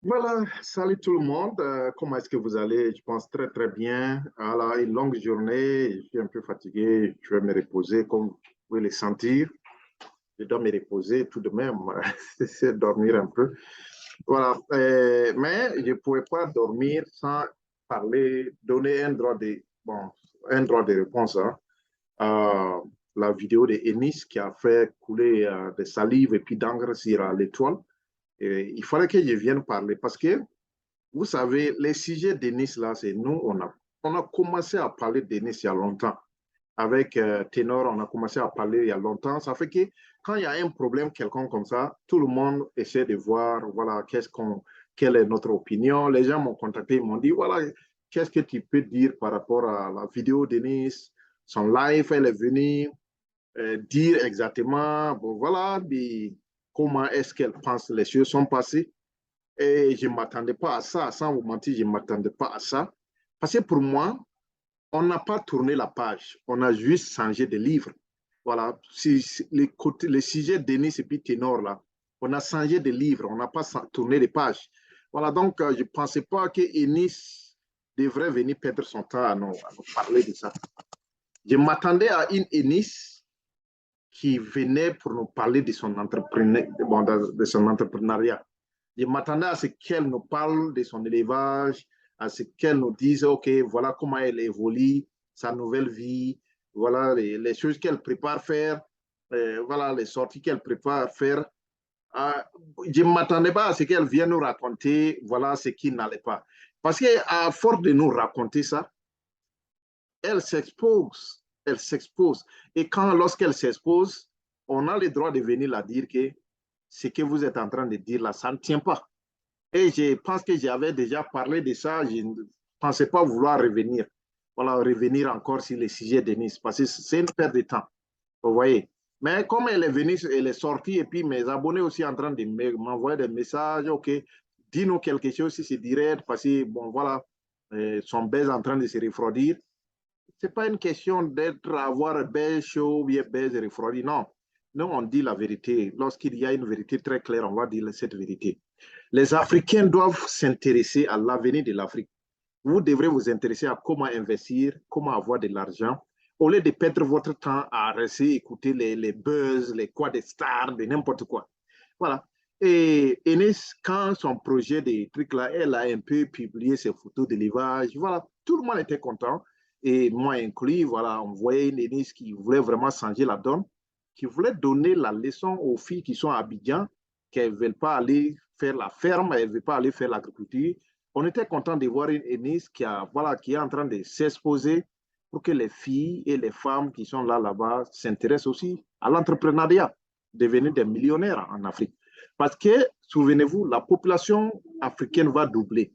Voilà, salut tout le monde. Comment est-ce que vous allez? Je pense très très bien. Voilà, une longue journée. Je suis un peu fatigué. Je vais me reposer comme vous pouvez le sentir. Je dois me reposer tout de même. Essayer de dormir un peu. Voilà. Mais je ne pouvais pas dormir sans parler, donner un droit de réponse, hein, à la vidéo de Ennis qui a fait couler des salives et puis d'encre sur l'étoile. Et il fallait que je vienne parler parce que vous savez, les sujets de Nice, là, c'est nous, on a commencé à parler de Nice il y a longtemps. Avec Ténor, on a commencé à parler il y a longtemps. Ça fait que quand il y a un problème quelconque comme ça, tout le monde essaie de voir, voilà, quelle est notre opinion. Les gens m'ont contacté, ils m'ont dit, voilà, qu'est-ce que tu peux dire par rapport à la vidéo de Nice, son live, elle est venue dire exactement, bon, voilà, comment est-ce qu'elle pense les choses sont passées. Et je ne m'attendais pas à ça, sans vous mentir, je ne m'attendais pas à ça. Parce que pour moi, on n'a pas tourné la page, on a juste changé de livre. Voilà, si les sujets Denis et puis Ténor, là, on a changé de livre, on n'a pas tourné les pages. Voilà, donc je ne pensais pas que Ennis devrait venir perdre son temps à nous parler de ça. Je m'attendais à une Ennis qui venait pour nous parler de son, de son entrepreneuriat. Je m'attendais à ce qu'elle nous parle de son élevage, à ce qu'elle nous dise, OK, voilà comment elle évolue, sa nouvelle vie, voilà les choses qu'elle prépare faire, voilà les sorties qu'elle prépare faire. Euh, je ne m'attendais pas à ce qu'elle vienne nous raconter, voilà ce qui n'allait pas. Parce qu'à force de nous raconter ça, elle s'expose, elle s'expose. Et lorsqu'elle s'expose, on a le droit de venir la dire que ce que vous êtes en train de dire là, ça ne tient pas. Et je pense que j'avais déjà parlé de ça, je ne pensais pas vouloir revenir. Voilà, revenir encore sur le sujet de Nice, parce que c'est une perte de temps, vous voyez. Mais comme elle est venue, elle est sortie, et puis mes abonnés aussi en train de m'envoyer des messages, OK, dis-nous quelque chose si c'est direct, parce que, bon, voilà, son baise en train de se refroidir. C'est pas une question d'être, avoir baise chaud ou bien baise refroidi, non. Nous, on dit la vérité. Lorsqu'il y a une vérité très claire, on va dire cette vérité. Les Africains doivent s'intéresser à l'avenir de l'Afrique. Vous devrez vous intéresser à comment investir, comment avoir de l'argent, au lieu de perdre votre temps à rester écouter les buzz, les quoi des stars, de n'importe quoi. Voilà. Et Enes, quand son projet de truc là, elle a un peu publié ses photos d'élevage. Voilà, tout le monde était content. Et moi inclus, voilà, on voyait une Enes qui voulait vraiment changer la donne, qui voulait donner la leçon aux filles qui sont à Abidjan, qu'elles ne veulent pas aller faire la ferme, elles ne veulent pas aller faire l'agriculture. On était content de voir une Enes voilà, qui est en train de s'exposer pour que les filles et les femmes qui sont là-bas s'intéressent aussi à l'entrepreneuriat, devenir des millionnaires en Afrique. Parce que, souvenez-vous, la population africaine va doubler.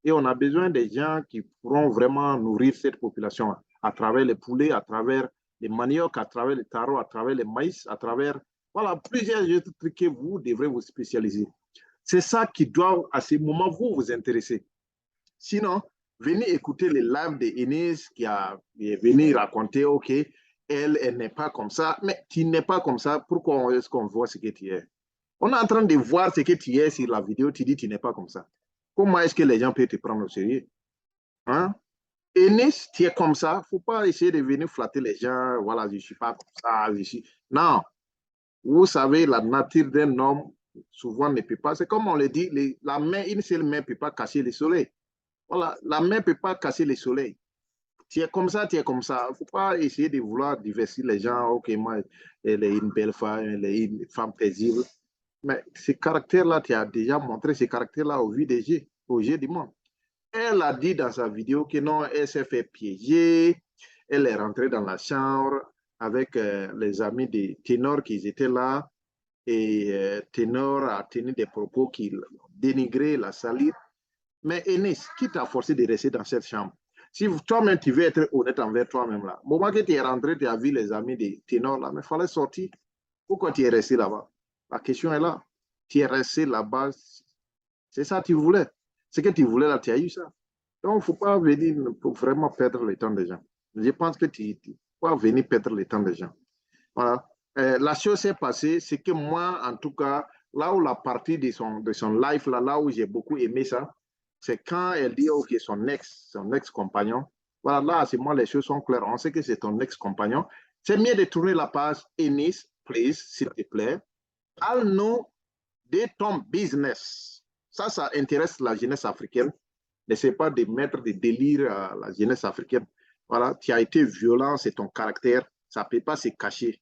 Et on a besoin des gens qui pourront vraiment nourrir cette population à travers les poulets, à travers les maniocs, à travers les tarots, à travers les maïs, à travers voilà, plusieurs autres trucs que vous devrez vous spécialiser. C'est ça qui doit, à ce moment, vous intéresser. Sinon, venez écouter les lives de Inès qui est venu raconter, OK, elle n'est pas comme ça, mais tu n'es pas comme ça, pourquoi est-ce qu'on voit ce que tu es? On est en train de voir ce que tu es sur la vidéo, tu dis tu n'es pas comme ça. Comment est-ce que les gens peuvent te prendre au sérieux? Hein? Inès, tu es comme ça, il ne faut pas essayer de venir flatter les gens, voilà, je ne suis pas comme ça, je suis... Non, vous savez, la nature d'un homme, souvent ne peut pas, c'est comme on le dit, la main, une seule main ne peut pas cacher le soleil. Voilà, la main ne peut pas casser le soleil. Tu es comme ça, tu es comme ça. Il ne faut pas essayer de vouloir divertir les gens. OK, moi, elle est une belle femme, elle est une femme paisible. Mais ce caractère-là, tu as déjà montré ce caractère-là au jeu du monde. Elle a dit dans sa vidéo que non, elle s'est fait piéger. Elle est rentrée dans la chambre avec les amis de Ténor qui étaient là. Et Ténor a tenu des propos qui dénigraient la salir. Mais Enes, qui t'a forcé de rester dans cette chambre? Si toi-même, tu veux être honnête envers toi-même, là, au moment que tu es rentré, tu as vu les amis des ténors, là, mais il fallait sortir. Pourquoi tu es resté là-bas? La question est là. Tu es resté là-bas. C'est ça que tu voulais. Ce que tu voulais, là, tu as eu ça. Donc, il ne faut pas venir pour vraiment perdre le temps des gens. Je pense que tu ne faut pas venir perdre le temps des gens. Voilà. La chose s'est passée, c'est que moi, en tout cas, là où la partie de son life, là où j'ai beaucoup aimé ça, c'est quand elle dit, OK, son ex-compagnon, voilà, là, c'est moi, les choses sont claires. On sait que c'est ton ex-compagnon. C'est mieux de tourner la page. Enis, please, s'il te plaît. Parle-nous de ton business. Ça intéresse la jeunesse africaine. N'essaie pas de mettre des délires à la jeunesse africaine. Voilà, tu as été violent, c'est ton caractère. Ça ne peut pas se cacher.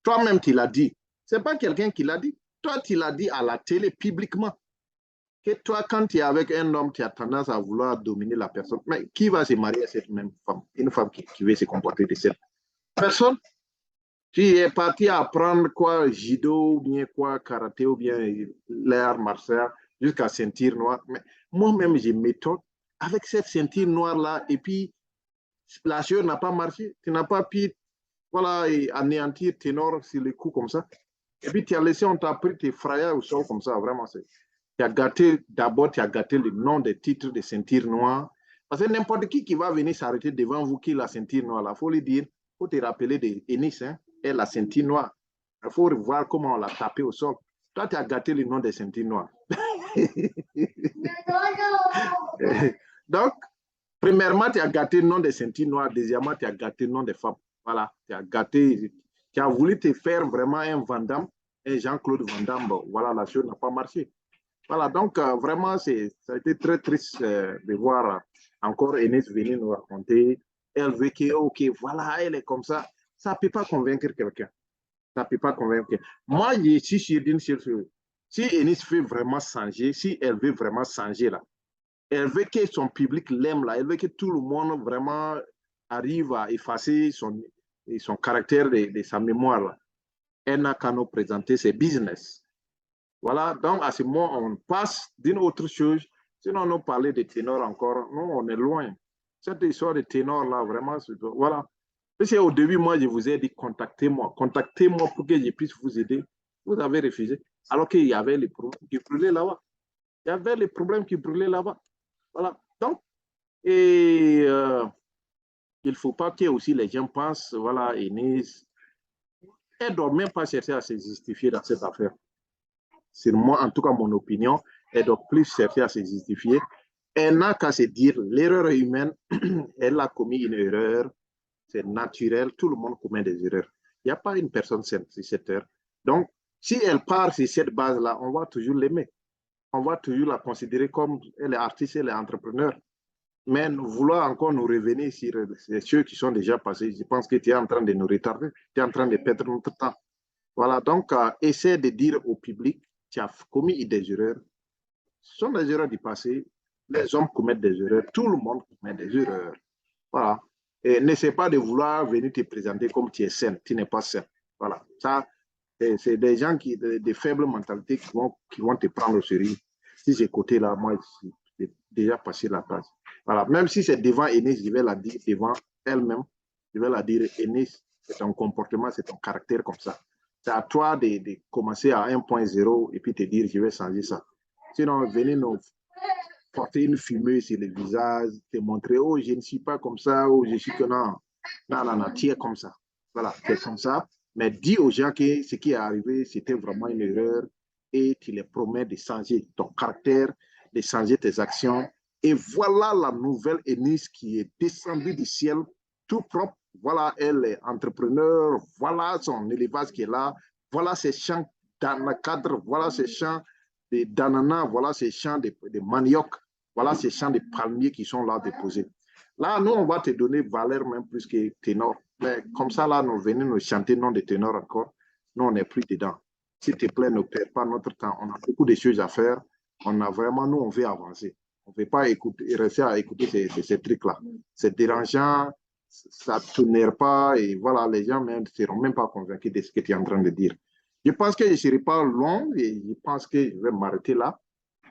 Toi-même, tu l'as dit. Ce n'est pas quelqu'un qui l'a dit. Toi, tu l'as dit à la télé, publiquement. Que toi, quand tu es avec un homme, tu as tendance à vouloir dominer la personne. Mais qui va se marier à cette même femme? Une femme qui veut se comporter de cette personne. Tu es parti apprendre quoi, judo, ou bien quoi, karaté, ou bien l'art martial, jusqu'à ceinture noire. Mais moi-même, je m'étonne avec cette ceinture noire-là, et puis la chose n'a pas marché. Tu n'as pas pu voilà, anéantir Ténor sur les coups comme ça. Et puis tu as laissé, on t'a pris tes frayeurs au sol comme ça, vraiment. Tu as gâté, d'abord, tu as gâté le nom des titres de ceinture noire. Parce que n'importe qui va venir s'arrêter devant vous qui est la ceinture noire, il faut lui dire, il faut te rappeler d'Enis, hein, et la ceinture noire. Il faut voir comment on l'a tapé au sol. Toi, tu as gâté le nom des ceintures noires. Donc, premièrement, tu as gâté le nom des ceintures noires. Deuxièmement, tu as gâté le nom des femmes. Voilà, tu as gâté, tu as voulu te faire vraiment un Van Damme, un Jean-Claude Van Damme. Bon, voilà, la chose n'a pas marché. Voilà, donc vraiment, ça a été très triste de voir encore Enes venir nous raconter. Elle veut que, OK, voilà, elle est comme ça. Ça ne peut pas convaincre quelqu'un. Ça ne peut pas convaincre. Moi, je suis sûr d'une chose. Si Enes veut vraiment changer, si elle veut vraiment changer là, elle veut que son public l'aime là, elle veut que tout le monde vraiment arrive à effacer son caractère de sa mémoire là. Elle n'a qu'à nous présenter ses business. Voilà, donc à ce moment, on passe d'une autre chose. Sinon, nous parler de ténor encore, nous, on est loin. Cette histoire de ténor là, vraiment, voilà. Parce qu'au début, moi, je vous ai dit, contactez-moi pour que je puisse vous aider. Vous avez refusé. Alors qu'il y avait les problèmes qui brûlaient là-bas. Il y avait les problèmes qui brûlaient là-bas. Voilà. Donc, et il ne faut pas que aussi les gens pensent, voilà, Enis, elle ne doit même pas chercher à se justifier dans cette affaire. C'est moi, en tout cas, mon opinion, elle ne doit plus chercher à se justifier. Elle n'a qu'à se dire, l'erreur est humaine, elle a commis une erreur, c'est naturel, tout le monde commet des erreurs. Il n'y a pas une personne saine sur cette terre. Donc, si elle part sur cette base-là, on va toujours l'aimer. On va toujours la considérer comme elle est artiste, elle est entrepreneur. Mais vouloir encore nous revenir sur ceux qui sont déjà passés, je pense que tu es en train de nous retarder, tu es en train de perdre notre temps. Voilà, donc essaie de dire au public, tu as commis des erreurs. Ce sont des erreurs du passé. Les hommes commettent des erreurs, tout le monde commet des erreurs. Voilà. Et n'essaie pas de vouloir venir te présenter comme tu es sain, tu n'es pas sain. Voilà. Ça, c'est des gens de faibles mentalités qui vont te prendre au sérieux. Si j'ai côté là, moi, j'ai déjà passé la page. Voilà. Même si c'est devant Enis, je vais la dire devant elle-même. Je vais la dire, Enis, c'est ton comportement, c'est ton caractère comme ça. C'est à toi de commencer à 1.0 et puis te dire, je vais changer ça. Sinon, venez nous porter une fumée sur le visage, te montrer, oh, je ne suis pas comme ça, oh, je suis que non. Non, non, non, tu es comme ça. Voilà, tu es comme ça. Mais dis aux gens que ce qui est arrivé, c'était vraiment une erreur et tu les promets de changer ton caractère, de changer tes actions. Et voilà la nouvelle Enis qui est descendue du ciel, tout propre. Voilà, elle est entrepreneur. Voilà son élevage qui est là. Voilà ses champs dans le cadre. Voilà ses champs d'ananas. Voilà ses champs de manioc. Voilà ces champs de palmiers qui sont là déposés. Là, nous, on va te donner valeur même plus que ténor. Mais comme ça, là, nous venons nous chanter non de ténor encore. Nous, on n'est plus dedans. S'il te plaît, ne perds pas notre temps. On a beaucoup de choses à faire. On a vraiment, nous, on veut avancer. On ne veut pas écouter, rester à écouter ces trucs-là. C'est dérangeant, ça ne tourne pas. Et voilà, les gens ne seront même pas convaincus de ce que tu es en train de dire. Je pense que je ne serai pas long et je pense que je vais m'arrêter là.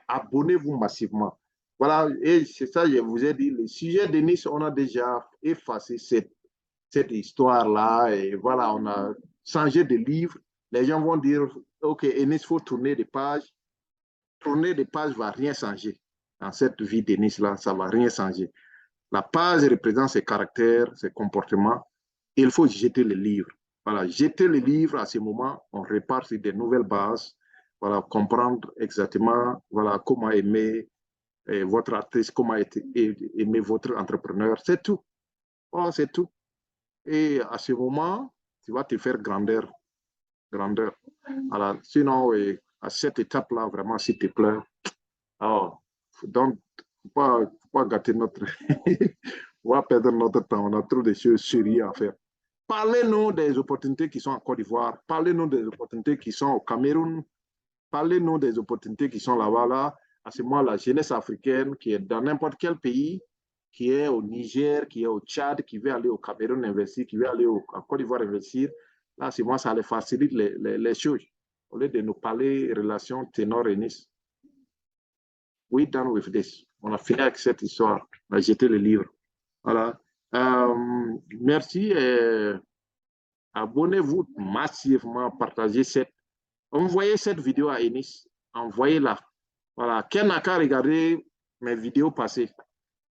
Abonnez-vous massivement. Voilà, et c'est ça, je vous ai dit, le sujet de Nice, on a déjà effacé cette histoire-là, et voilà, on a changé de livre. Les gens vont dire, OK, Nice, il faut tourner des pages. Tourner des pages ne va rien changer. Dans cette vie de Nice-là, ça ne va rien changer. La page représente ses caractères, ses comportements. Il faut jeter le livre. Voilà, jeter le livre à ce moment, on repart sur des nouvelles bases. voilà, comprendre exactement voilà, comment aimer votre artiste, comment aimer votre entrepreneur. C'est tout. Oh, c'est tout. Et à ce moment, tu vas te faire grandeur. Grandeur. Alors, sinon, à cette étape-là, vraiment, s'il te plaît, oh, donc, faut pas gâter notre. On va perdre notre temps. On a trop de choses sérieuses à faire. Parlez-nous des opportunités qui sont en Côte d'Ivoire. Parlez-nous des opportunités qui sont au Cameroun. Parlez-nous des opportunités qui sont là-bas. Là. À ce moment, la jeunesse africaine qui est dans n'importe quel pays, qui est au Niger, qui est au Tchad, qui veut aller au Cameroun investir, qui veut aller en Côte d'Ivoire investir. Là, c'est moi, ça les facilite les choses. Au lieu de nous parler relations ténor et nice. We done with this. On a fini avec cette histoire. On a jeté le livre. Voilà. Merci et abonnez-vous massivement, partagez envoyez cette vidéo à Enis, envoyez-la. Voilà. Ken n'a qu'à regarder mes vidéos passées.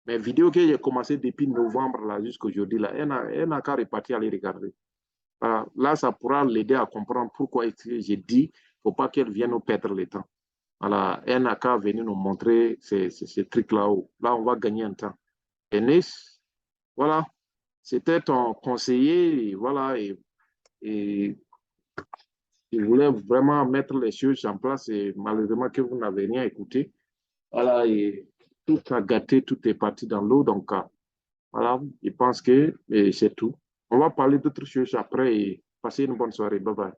Mes vidéos que j'ai commencé depuis novembre jusqu'à aujourd'hui, elle n'a qu'à repartir à les regarder. Voilà. Là, ça pourra l'aider à comprendre pourquoi j'ai dit qu'il ne faut pas qu'elle vienne nous perdre le temps. Voilà. Elle n'a qu'à venir nous montrer ces trucs-là. Là, on va gagner un temps. Enis, voilà. C'était ton conseiller, et voilà, et je voulais vraiment mettre les choses en place et malheureusement que vous n'avez rien écouté. Voilà, et tout a gâté, tout est parti dans l'eau, donc voilà, je pense que c'est tout. On va parler d'autres choses après et passer une bonne soirée. Bye bye.